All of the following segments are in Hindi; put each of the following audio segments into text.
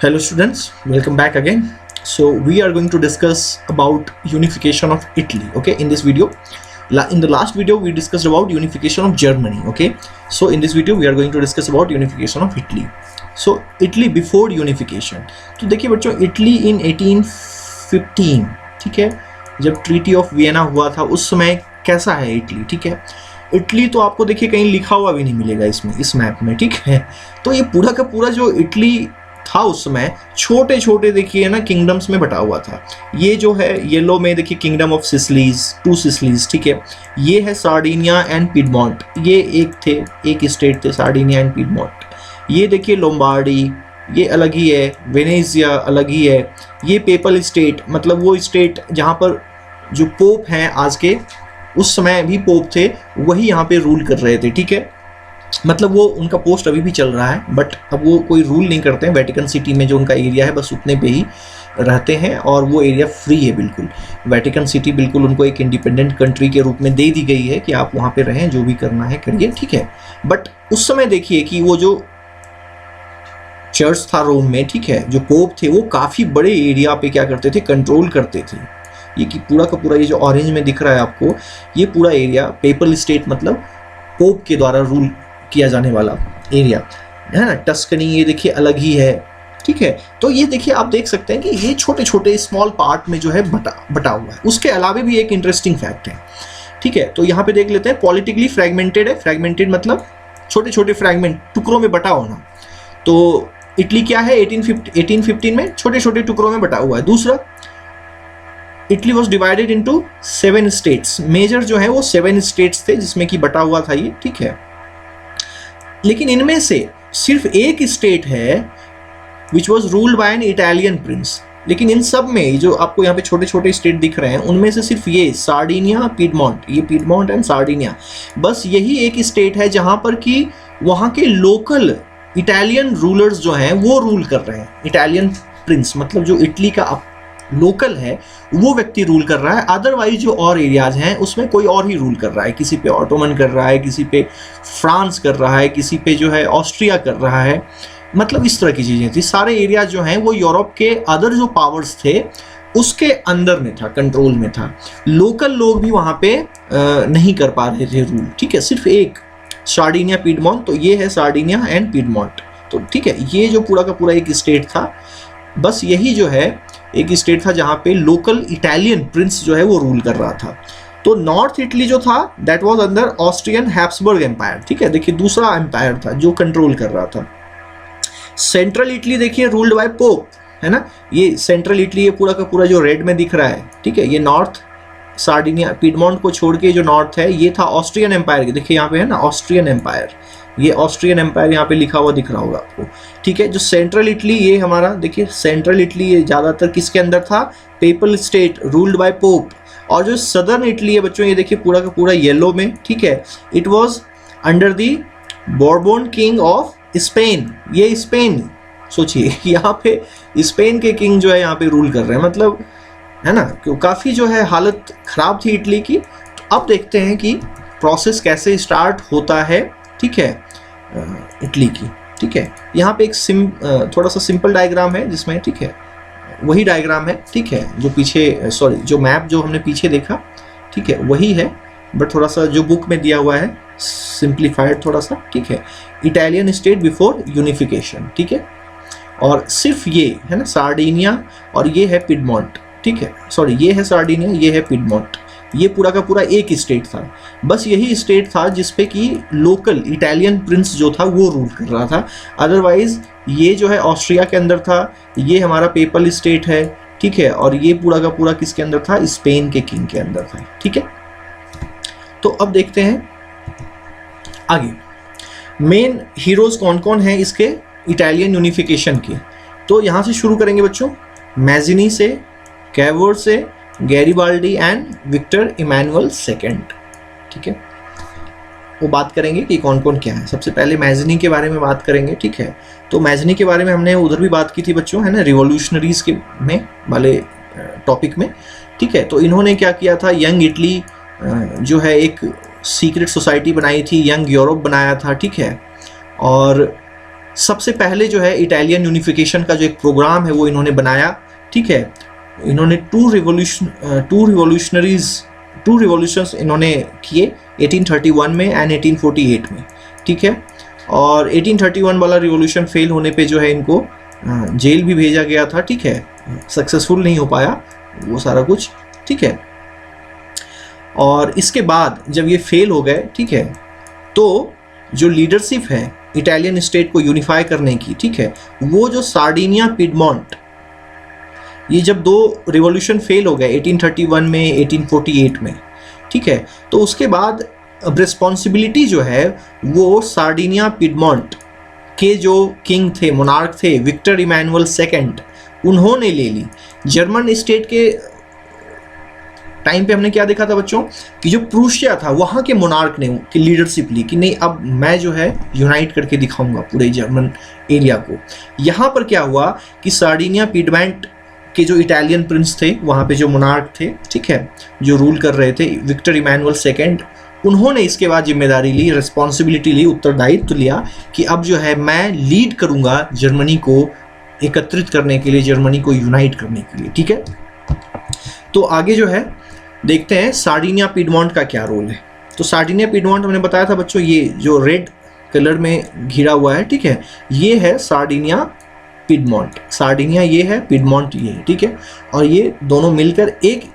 Hello students, welcome back again. So we are going to discuss about unification of Italy. Okay, in this video, in the last video we discussed about unification of Germany. Okay, so in this video we are going to discuss about unification of Italy. So Italy before unification. तो देखिए बच्चों, इटली in 1815, ठीक है, जब ट्रीटी ऑफ वियना हुआ था उस समय कैसा है इटली, ठीक है। इटली तो आपको देखिए कहीं लिखा हुआ भी नहीं मिलेगा इसमें, इस मैप में, ठीक है। तो ये पूरा का पूरा जो इटली था उस समय छोटे छोटे देखिए ना किंगडम्स में बटा हुआ था। ये जो है येलो में देखिए किंगडम ऑफ सिसिलीज, 2 सिसिलीज, ठीक है। ये है सार्डिनिया एंड पिडमॉन्ट, ये एक स्टेट थे सार्डिनिया एंड पिडमॉन्ट। ये देखिए लोम्बार्डी, ये अलग ही है, वेनेजिया अलग ही है। ये पेपल स्टेट, मतलब वो स्टेट जहाँ पर जो पोप हैं आज के, उस समय भी पोप थे, वही यहाँ पे रूल कर रहे थे, ठीक है। मतलब वो उनका पोस्ट अभी भी चल रहा है, बट अब वो कोई रूल नहीं करते हैं। वेटिकन सिटी में जो उनका एरिया है बस उतने पे ही रहते हैं और वो एरिया फ्री है बिल्कुल। वेटिकन सिटी बिल्कुल उनको एक इंडिपेंडेंट कंट्री के रूप में दे दी गई है कि आप वहाँ पे रहें, जो भी करना है करिए, ठीक है। बट उस समय देखिए कि वो जो चर्च था रोम में, ठीक है, जो पोप थे वो काफ़ी बड़े एरिया पे क्या करते थे, कंट्रोल करते थे। ये कि पूरा का पूरा ये जो ऑरेंज में दिख रहा है आपको, ये पूरा एरिया पेपल स्टेट, मतलब पोप के द्वारा रूल किया जाने वाला एरिया है ना। टस्कनी ये देखिए अलग ही है, ठीक है। तो ये देखिए आप देख सकते हैं कि ये छोटे छोटे स्मॉल पार्ट में जो है बटा हुआ है। उसके अलावा भी एक इंटरेस्टिंग फैक्ट है, ठीक है। तो यहाँ पे देख लेते हैं, पॉलिटिकली फ्रैगमेंटेड है। फ्रैगमेंटेड मतलब छोटे छोटे फ्रैगमेंट, टुकड़ों में बटा होना। तो इटली क्या है, 1815 में छोटे छोटे टुकड़ों में बटा हुआ है। दूसरा, Italy was divided into 7 states. Major जो है वो 7 स्टेट्स थे जिसमें कि बटा हुआ था ये, ठीक है। लेकिन इनमें से सिर्फ एक स्टेट है which was ruled by an Italian Prince. लेकिन इन सब में जो आपको यहाँ पे छोटे छोटे स्टेट दिख रहे हैं, उनमें से सिर्फ ये सार्डिनिया, पिडमॉन्ट, ये पिडमॉन्ट एंड सार्डिनिया, बस यही एक स्टेट है जहाँ पर कि वहाँ के लोकल इटालियन रूलर्स जो हैं वो रूल कर रहे हैं। इटालियन प्रिंस मतलब जो इटली का लोकल है वो व्यक्ति रूल कर रहा है। अदरवाइज जो और एरियाज हैं उसमें कोई और ही रूल कर रहा है। किसी पे ऑटोमन कर रहा है, किसी पे फ्रांस कर रहा है, किसी पे जो है ऑस्ट्रिया कर रहा है। मतलब इस तरह की चीज़ें थी। सारे एरियाज जो हैं वो यूरोप के अदर जो पावर्स थे उसके अंदर में था, कंट्रोल में था। लोकल लोग भी वहाँ पे नहीं कर पा रहे थे रूल, ठीक है। सिर्फ एक सार्डिनिया, पिडमॉन्ट, तो ये है सार्डिनिया एंड पिडमॉन्ट, तो ठीक है। ये जो पूरा का पूरा एक स्टेट था, बस यही जो है एक स्टेट था जहाँ पे लोकल इटालियन प्रिंस जो है वो रूल कर रहा था। तो नॉर्थ इटली जो था that was under Austrian Habsburg empire, ठीक है। देखिए दूसरा एम्पायर था जो कंट्रोल कर रहा था। सेंट्रल इटली देखिए रूल्ड बाय पोप, है ना। ये सेंट्रल इटली, ये पूरा का पूरा जो रेड में दिख रहा है, ठीक है। ये नॉर्थ सार्डिनिया, पिडमॉन्ट को छोड़ के जो नॉर्थ है ये था ऑस्ट्रियन एम्पायर। देखिए यहाँ पे है ना ऑस्ट्रियन एम्पायर, ये ऑस्ट्रियन एम्पायर यहाँ पे लिखा हुआ दिख रहा होगा आपको, ठीक है। जो सेंट्रल इटली, ये हमारा देखिए सेंट्रल इटली, ये ज़्यादातर किसके अंदर था, PayPal state ruled by pope. और जो सदर्न इटली है बच्चों, ये देखिए पूरा का पूरा येलो में, ठीक है, it was under the Bourbon king of Spain. ये स्पेन, सोचिए यहाँ पे स्पेन के किंग जो है यहाँ पे रूल कर रहे हैं, मतलब है ना। काफ़ी जो है हालत ख़राब थी इटली की। तो अब देखते हैं कि प्रोसेस कैसे स्टार्ट होता है, ठीक है, इटली की, ठीक है। यहाँ पे एक थोड़ा सा सिंपल डायग्राम है जिसमें, ठीक है, वही डायग्राम है, ठीक है, जो पीछे जो मैप जो हमने पीछे देखा, ठीक है, वही है, बट थोड़ा सा जो बुक में दिया हुआ है सिंप्लीफाइड थोड़ा सा, ठीक है। इटालियन स्टेट बिफोर यूनिफिकेशन, ठीक है। और सिर्फ ये है ना सार्डिनिया और ये है पिडमॉन्ट, ठीक है। ये है सार्डिनिया, ये है पिडमॉन्ट। ये पूरा का पूरा एक स्टेट था। बस यही स्टेट था जिसपे कि लोकल इटालियन प्रिंस जो था वो रूल कर रहा था। अदरवाइज ये जो है ऑस्ट्रिया के अंदर था, ये हमारा पेपल स्टेट है, ठीक है। और ये पूरा का पूरा किसके अंदर था, स्पेन के किंग के अंदर था, ठीक है। तो अब देखते हैं आगे मेन हीरोज कौन कौन है इसके इटालियन यूनिफिकेशन के। तो यहाँ से शुरू करेंगे बच्चों, मैजिनी से, कैवर से, Garibaldi and Victor Emmanuel second, ठीक है। वो बात करेंगे कि कौन कौन क्या है। सबसे पहले मैजिनी के बारे में बात करेंगे, ठीक है। तो मैजिनी के बारे में हमने उधर भी बात की थी बच्चों, है ना, रिवॉल्यूशनरीज के में वाले टॉपिक में, ठीक है। तो इन्होंने क्या किया था, यंग इटली जो है एक सीक्रेट सोसाइटी बनाई थी, यंग यूरोप बनाया था, ठीक है। और सबसे पहले जो है इटालियन यूनिफिकेशन का जो एक प्रोग्राम है वो इन्होंने बनाया, ठीक है। इन्होंने टू रिवॉल्यूशंस इन्होंने किए 1831 में एंड 1848 में, ठीक है। और 1831 वाला रिवॉल्यूशन फेल होने पे जो है इनको जेल भी भेजा गया था, ठीक है। सक्सेसफुल नहीं हो पाया वो सारा कुछ, ठीक है। और इसके बाद जब ये फेल हो गए, ठीक है, तो जो लीडरशिप है इटालियन स्टेट को यूनिफाई करने की, ठीक है, वो जो सार्डिनिया पिडमॉन्ट, ये जब दो रिवॉल्यूशन फेल हो गए 1831 में 1848 में, ठीक है, तो उसके बाद अब रिस्पॉन्सिबिलिटी जो है वो सार्डिनिया पिडमॉन्ट के जो किंग थे, मोनार्क थे, विक्टर इमैनुअल सेकंड, उन्होंने ले ली। जर्मन स्टेट के टाइम पे हमने क्या देखा था बच्चों कि जो प्रूशिया था वहाँ के मोनार्क ने की लीडरशिप ली कि नहीं अब मैं जो है यूनाइट करके दिखाऊंगा पूरे जर्मन एरिया को। यहाँ पर क्या हुआ कि सार्डिनिया पिडमॉन्ट के जो इटालियन प्रिंस थे, वहाँ पे जो मोनार्क थे, ठीक है, जो रूल कर रहे थे, विक्टर इमैनुअल सेकंड, उन्होंने इसके बाद जिम्मेदारी ली, रिस्पॉन्सिबिलिटी ली, उत्तरदायित्व लिया कि अब जो है मैं लीड करूँगा जर्मनी को एकत्रित करने के लिए, जर्मनी को यूनाइट करने के लिए, ठीक है। तो आगे जो है देखते हैं सार्डिनिया पिडमॉन्ट का क्या रोल है। तो सार्डिनिया पिडमॉन्ट हमने बताया था बच्चों, ये जो रेड कलर में घिरा हुआ है, ठीक है, ये है सार्डिनिया पिडमॉन्ट। सार्डिनिया ये है, पिडमॉन्ट ये है, ठीक है। और ये दोनों मिलकर एक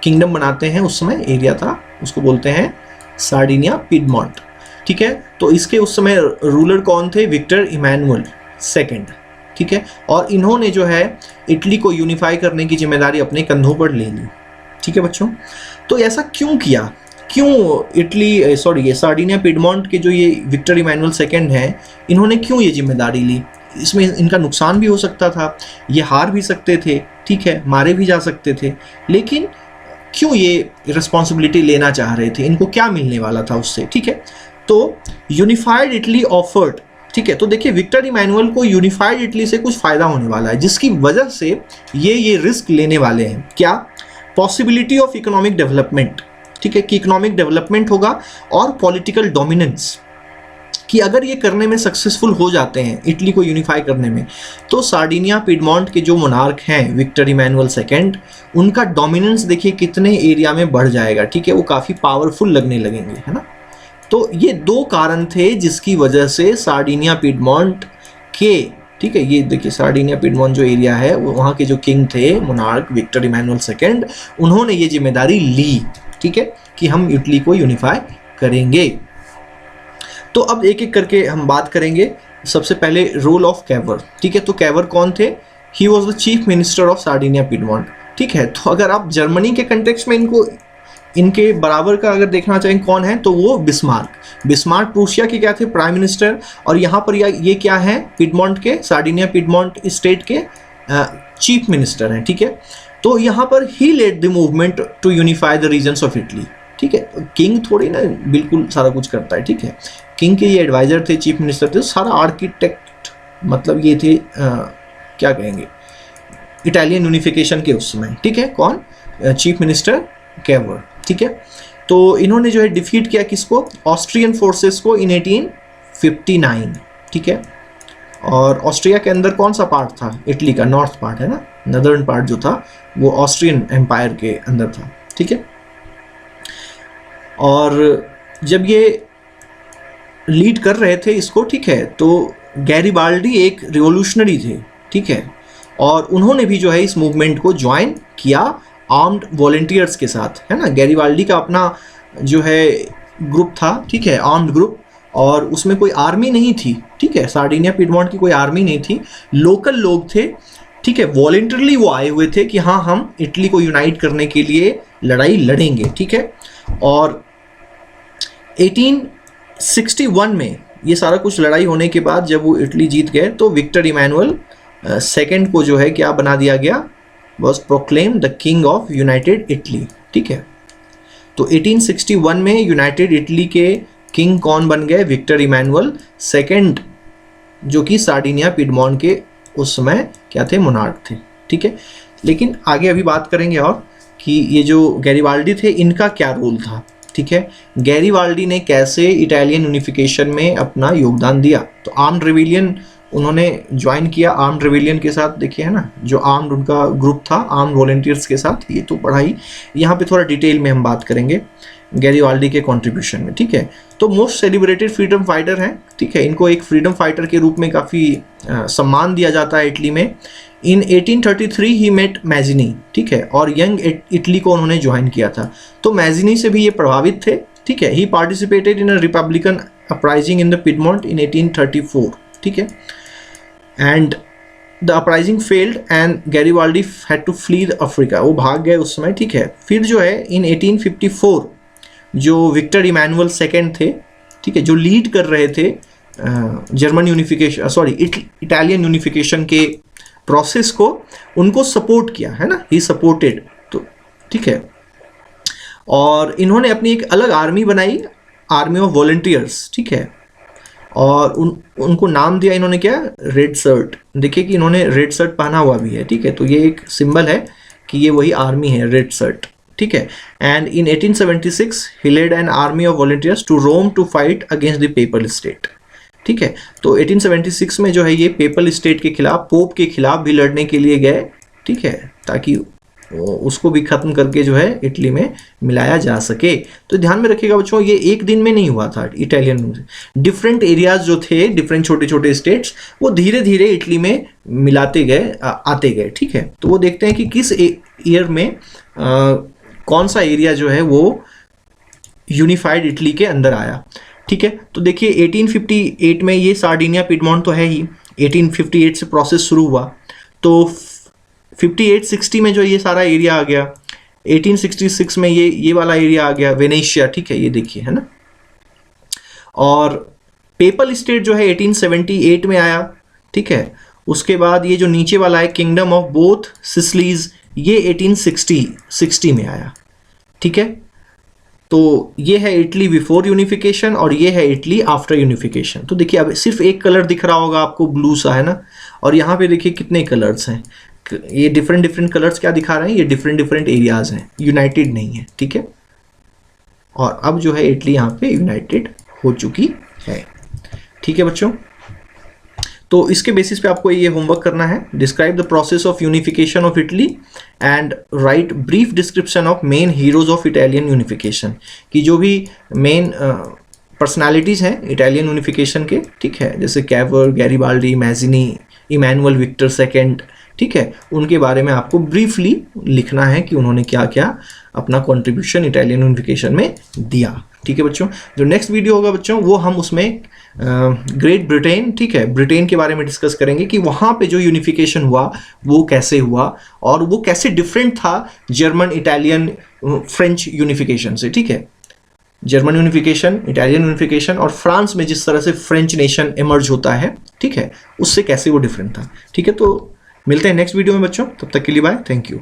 किंगडम बनाते हैं। उस समय एरिया था, उसको बोलते हैं सार्डिनिया पिडमॉन्ट, ठीक है। तो इसके उस समय रूलर कौन थे? विक्टर इमैनुअल सेकंड, ठीक है। और इन्होंने जो है इटली को यूनिफाई करने की जिम्मेदारी अपने कंधों पर ले ली, ठीक है बच्चों। तो ऐसा क्यों किया? क्यों इटली ये सार्डिनिया पिडमॉन्ट के जो ये विक्टर इमैनुअल सेकंड हैं, इन्होंने क्यों ये जिम्मेदारी ली? इसमें इनका नुकसान भी हो सकता था, ये हार भी सकते थे, ठीक है, मारे भी जा सकते थे, लेकिन क्यों ये रिस्पॉन्सिबिलिटी लेना चाह रहे थे? इनको क्या मिलने वाला था उससे, ठीक है। तो यूनिफाइड इटली ऑफर्ड, ठीक है। तो देखिए विक्टर इमैनुअल को यूनिफाइड इटली से कुछ फायदा होने वाला है, जिसकी वजह से ये रिस्क लेने वाले हैं। क्या? पॉसिबिलिटी ऑफ इकोनॉमिक डेवलपमेंट, ठीक है, कि इकोनॉमिक डेवलपमेंट होगा और पॉलिटिकल डोमिनेंस, कि अगर ये करने में सक्सेसफुल हो जाते हैं इटली को यूनिफाई करने में, तो सार्डिनिया पिडमॉन्ट के जो मोनार्क हैं विक्टर इमैनुअल सेकंड, उनका डोमिनेंस देखिए कितने एरिया में बढ़ जाएगा, ठीक है, वो काफ़ी पावरफुल लगने लगेंगे, है ना। तो ये दो कारण थे जिसकी वजह से सार्डिनिया पिडमॉन्ट के, ठीक है, ये देखिए सार्डिनिया पिडमॉन्ट जो एरिया है, वहाँ के जो किंग थे मोनार्क विक्टर इमैनुअल सेकंड, उन्होंने ये जिम्मेदारी ली, ठीक है, कि हम इटली को यूनिफाई करेंगे। तो अब एक एक करके हम बात करेंगे। सबसे पहले रोल ऑफ कैवर, ठीक है। तो कैवर कौन थे? He was the chief minister of Sardinia Piedmont, ठीक है। तो अगर आप जर्मनी के कंटेक्स्ट में इनके बराबर का अगर देखना चाहें कौन है, तो वो बिस्मार्क प्रूशिया के क्या थे? Prime minister. और यहाँ पर ये क्या है? पिडमॉन्ट के, सार्डिनिया पिडमॉन्ट स्टेट के चीफ मिनिस्टर हैं, ठीक है। तो यहाँ पर he led the movement to unify the regions of Italy, ठीक है। किंग थोड़ी ना बिल्कुल सारा कुछ करता है, ठीक है। किंग के ये एडवाइजर थे, चीफ मिनिस्टर थे, सारा आर्किटेक्ट, मतलब ये थे क्या कहेंगे, इटालियन यूनिफिकेशन के उस समय, ठीक है। कौन? चीफ मिनिस्टर कैवर, ठीक है। तो इन्होंने जो है डिफीट किया किसको? ऑस्ट्रियन फोर्सेस को इन 1859, ठीक है। और ऑस्ट्रिया के अंदर कौन सा पार्ट था? इटली का नॉर्थ पार्ट है ना, नदर्न पार्ट जो था वो ऑस्ट्रियन एम्पायर के अंदर था, ठीक है। और जब ये लीड कर रहे थे इसको, ठीक है, तो गैरिबाल्डी एक रिवोल्यूशनरी थे, ठीक है, और उन्होंने भी जो है इस मूवमेंट को ज्वाइन किया आर्म्ड वॉलंटियर्स के साथ, है ना। गैरिबाल्डी का अपना जो है ग्रुप था, ठीक है, आर्म्ड ग्रुप, और उसमें कोई आर्मी नहीं थी, ठीक है। सार्डिनिया पिडमॉन्ट की कोई आर्मी नहीं थी, लोकल लोग थे, ठीक है। वॉलंटरली वो आए हुए थे कि हाँ हम इटली को यूनाइट करने के लिए लड़ाई लड़ेंगे, ठीक है। और 1861 में ये सारा कुछ लड़ाई होने के बाद जब वो इटली जीत गए, तो विक्टर इमैनुअल सेकंड को जो है क्या बना दिया गया? Was proclaim the king of United Italy, ठीक है। तो 1861 में यूनाइटेड इटली के किंग कौन बन गए? विक्टर इमैनुअल सेकंड, जो कि सार्डिनिया पिडमॉन्ट के उस समय क्या थे? मोनार्क थे, ठीक है। लेकिन आगे अभी बात करेंगे और कि ये जो गैरिबाल्डी थे इनका क्या रोल था, ठीक है। गैरीबाल्डी ने कैसे इटालियन यूनिफिकेशन में अपना योगदान दिया, तो आर्म्ड रिबेलियन उन्होंने ज्वाइन किया आर्म्ड रिबेलियन के साथ, देखिए है ना, जो आर्म्ड उनका ग्रुप था आर्म्ड वॉलंटियर्स के साथ। ये तो पढ़ाई, यहाँ पे थोड़ा डिटेल में हम बात करेंगे गैरीबाल्डी के कंट्रीब्यूशन में, ठीक है। तो मोस्ट सेलिब्रेटेड फ्रीडम फाइटर हैं, ठीक है, इनको एक फ्रीडम फाइटर के रूप में काफ़ी सम्मान दिया जाता है इटली में। इन 1833 ही मेट मैजिनी, ठीक है, और यंग इटली को उन्होंने ज्वाइन किया था। तो मैजिनी से भी ये प्रभावित थे, ठीक है। He participated in a republican uprising in the Piedmont in 1834, ठीक है, and the uprising failed and Garibaldi had to flee Africa, वो भाग गए उस समय, ठीक है। फिर जो है इन 1854 जो विक्टर इमैनुअल सेकेंड थे, ठीक है, जो लीड कर रहे थे German unification, sorry Italian unification के प्रोसेस को, उनको सपोर्ट किया, है ना, ही सपोर्टेड, तो ठीक है। और इन्होंने अपनी एक अलग आर्मी बनाई, आर्मी ऑफ वॉलंटियर्स, ठीक है, और उनको नाम दिया इन्होंने क्या, रेड शर्ट। देखिए कि इन्होंने रेड शर्ट पहना हुआ भी है, ठीक है, तो ये एक सिंबल है कि ये वही आर्मी है, रेड शर्ट, ठीक है। And in 1876 he led an army of volunteers to Rome to fight against the papal state, ठीक है। तो 1876 में जो है ये पेपल स्टेट के खिलाफ, पोप के खिलाफ भी लड़ने के लिए गए, ठीक है, ताकि उसको भी खत्म करके जो है इटली में मिलाया जा सके। तो ध्यान में रखिएगा बच्चों, ये एक दिन में नहीं हुआ था इटालियन, डिफरेंट एरियाज जो थे, डिफरेंट छोटे छोटे स्टेट्स, वो धीरे धीरे इटली में मिलाते गए, आते गए, ठीक है। तो वो देखते हैं कि किस ईयर में कौन सा एरिया जो है वो यूनिफाइड इटली के अंदर आया, ठीक है। तो देखिए 1858 में ये सार्डिनिया पिडमोंट तो है ही, 1858 से प्रोसेस शुरू हुआ, तो 58-60 में जो ये सारा एरिया आ गया, 1866 में ये वाला एरिया आ गया, वेनेशिया, ठीक है, ये देखिए, है ना। और पेपल स्टेट जो है 1878 में आया, ठीक है। उसके बाद ये जो नीचे वाला है किंगडम ऑफ बोथ सिसलीज, ये 1860 में आया, ठीक है। तो ये है इटली बिफोर यूनिफिकेशन और ये है इटली आफ्टर यूनिफिकेशन। तो देखिए अब सिर्फ एक कलर दिख रहा होगा आपको, ब्लू सा, है ना, और यहाँ पे देखिए कितने कलर्स हैं, ये डिफरेंट डिफरेंट कलर्स क्या दिखा रहे हैं, ये डिफरेंट डिफरेंट एरियाज हैं, यूनाइटेड नहीं है, ठीक है। और अब जो है इटली यहाँ पे यूनाइटेड हो चुकी है, ठीक है बच्चों। तो इसके बेसिस पे आपको ये होमवर्क करना है, describe the process of unification of Italy and write brief description of main heroes of Italian unification, कि जो भी मेन पर्सनालिटीज़ हैं इटालियन यूनिफिकेशन के, ठीक है, जैसे Cavour, Garibaldi, Mazzini, Emmanuel Victor second, ठीक है, उनके बारे में आपको ब्रीफली लिखना है कि उन्होंने क्या क्या अपना कंट्रीब्यूशन इटालियन यूनिफिकेशन में दिया, ठीक है बच्चों। जो नेक्स्ट वीडियो होगा बच्चों, वो हम उसमें ग्रेट ब्रिटेन, ठीक है, ब्रिटेन के बारे में डिस्कस करेंगे कि वहाँ पे जो यूनिफिकेशन हुआ वो कैसे हुआ और वो कैसे डिफरेंट था जर्मन, इटालियन, फ्रेंच यूनिफिकेशन से, ठीक है। जर्मन यूनिफिकेशन, इटालियन यूनिफिकेशन और फ्रांस में जिस तरह से फ्रेंच नेशन इमर्ज होता है, ठीक है, उससे कैसे वो डिफरेंट था, ठीक है। तो मिलते हैं नेक्स्ट वीडियो में बच्चों, तब तक के लिए बाय, थैंक यू।